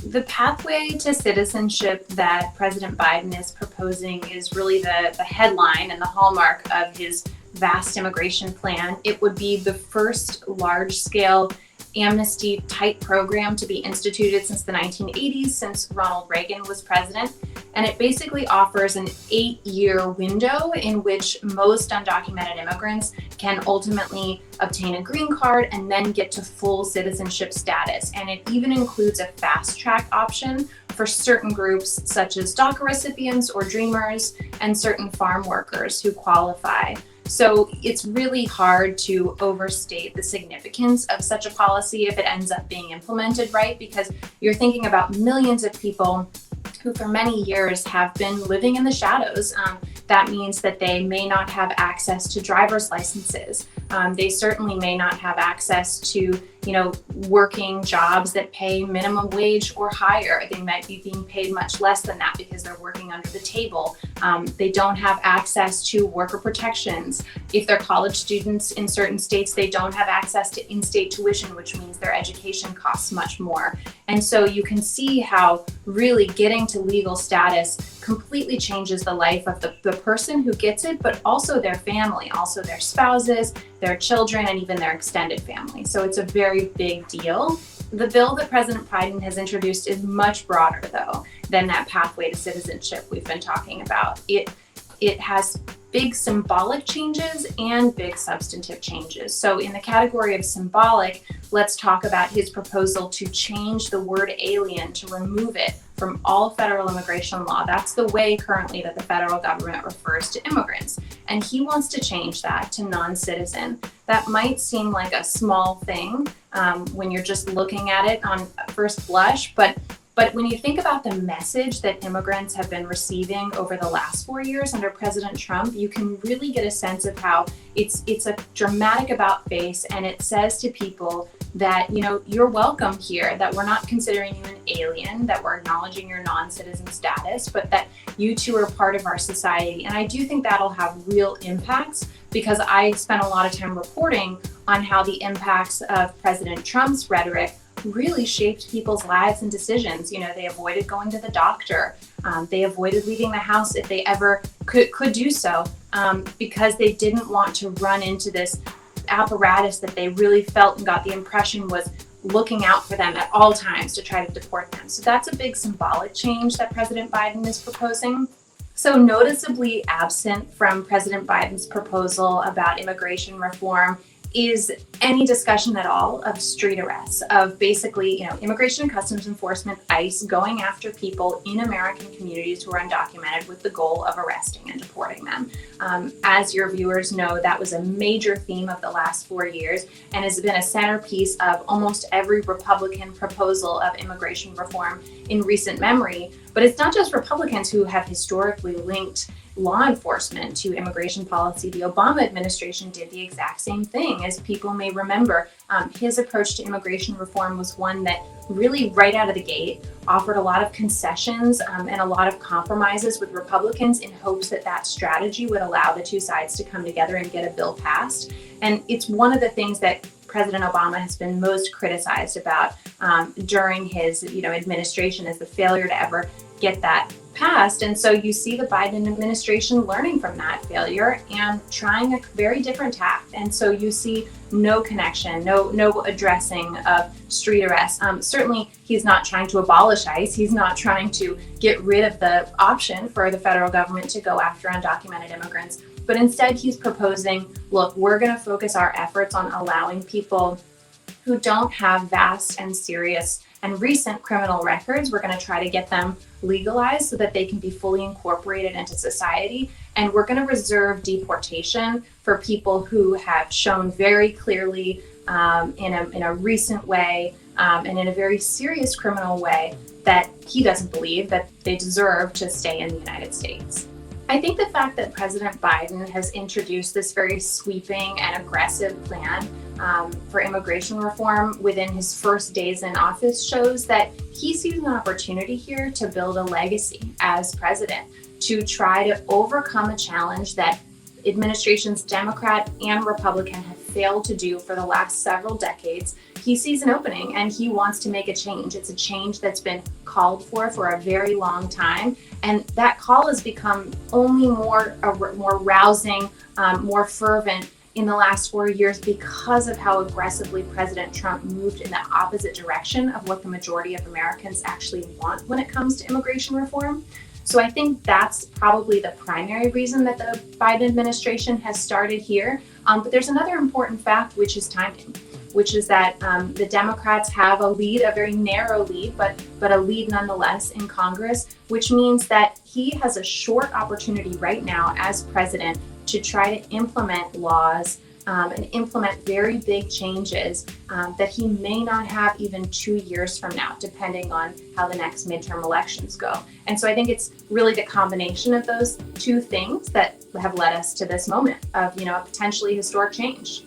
The pathway to citizenship that President Biden is proposing is really the headline and the hallmark of his vast immigration plan. It would be the first large-scale amnesty type program to be instituted since the 1980s, since Ronald Reagan was president. And it basically offers an 8-year window in which most undocumented immigrants can ultimately obtain a green card and then get to full citizenship status. And it even includes a fast track option for certain groups such as DACA recipients or Dreamers and certain farm workers who qualify. So it's really hard to overstate the significance of such a policy if it ends up being implemented right, because you're thinking about millions of people who for many years have been living in the shadows. That means that they may not have access to driver's licenses. They certainly may not have access to, working jobs that pay minimum wage or higher. They might be being paid much less than that because they're working under the table. They don't have access to worker protections. If they're college students in certain states, they don't have access to in-state tuition, which means their education costs much more. And so you can see how really getting to legal status completely changes the life of the person who gets it, but also their family, also their spouses, their children, and even their extended family. So it's a very big deal. The bill that President Biden has introduced is much broader, though, than that pathway to citizenship we've been talking about. It has big symbolic changes and big substantive changes. So in the category of symbolic, let's talk about his proposal to change the word alien, to remove it from all federal immigration law. That's the way currently that the federal government refers to immigrants. And he wants to change that to non-citizen. That might seem like a small thing when you're just looking at it on first blush, but when you think about the message that immigrants have been receiving over the last 4 years under President Trump, you can really get a sense of how it's a dramatic about face, and it says to people that, you're welcome here, that we're not considering you an alien, that we're acknowledging your non-citizen status, but that you two are part of our society. And I do think that'll have real impacts, because I spent a lot of time reporting on how the impacts of President Trump's rhetoric really shaped people's lives and decisions. They avoided going to the doctor. They avoided leaving the house if they ever could do so, because they didn't want to run into this apparatus that they really felt and got the impression was looking out for them at all times to try to deport them. So that's a big symbolic change that President Biden is proposing. So noticeably absent from President Biden's proposal about immigration reform is any discussion at all of street arrests, of basically, Immigration and Customs Enforcement, ICE, going after people in American communities who are undocumented with the goal of arresting and deporting them. As your viewers know, that was a major theme of the last 4 years and has been a centerpiece of almost every Republican proposal of immigration reform in recent memory. But it's not just Republicans who have historically linked law enforcement to immigration policy. The Obama administration did the exact same thing. As people may remember, his approach to immigration reform was one that really, right out of the gate, offered a lot of concessions and a lot of compromises with Republicans in hopes that that strategy would allow the two sides to come together and get a bill passed. And it's one of the things that President Obama has been most criticized about during his administration, is the failure to ever get that passed. And so you see the Biden administration learning from that failure and trying a very different tack. And so you see no connection, no addressing of street arrests. Certainly, he's not trying to abolish ICE. He's not trying to get rid of the option for the federal government to go after undocumented immigrants. But instead, he's proposing, look, we're going to focus our efforts on allowing people who don't have vast and serious and recent criminal records. We're going to try to get them legalized so that they can be fully incorporated into society. And we're going to reserve deportation for people who have shown very clearly in a recent way and in a very serious criminal way that he doesn't believe that they deserve to stay in the United States. I think the fact that President Biden has introduced this very sweeping and aggressive plan for immigration reform within his first days in office shows that he sees an opportunity here to build a legacy as president, to try to overcome a challenge that administrations, Democrat and Republican, have failed to do for the last several decades, he sees an opening and he wants to make a change. It's a change that's been called for a very long time. And that call has become only more rousing, more fervent in the last 4 years because of how aggressively President Trump moved in the opposite direction of what the majority of Americans actually want when it comes to immigration reform. So I think that's probably the primary reason that the Biden administration has started here. But there's another important fact, which is timing, which is that the Democrats have a lead, a very narrow lead, but a lead nonetheless in Congress, which means that he has a short opportunity right now as president to try to implement laws and implement very big changes that he may not have even 2 years from now, depending on how the next midterm elections go. And so I think it's really the combination of those two things that have led us to this moment of, a potentially historic change.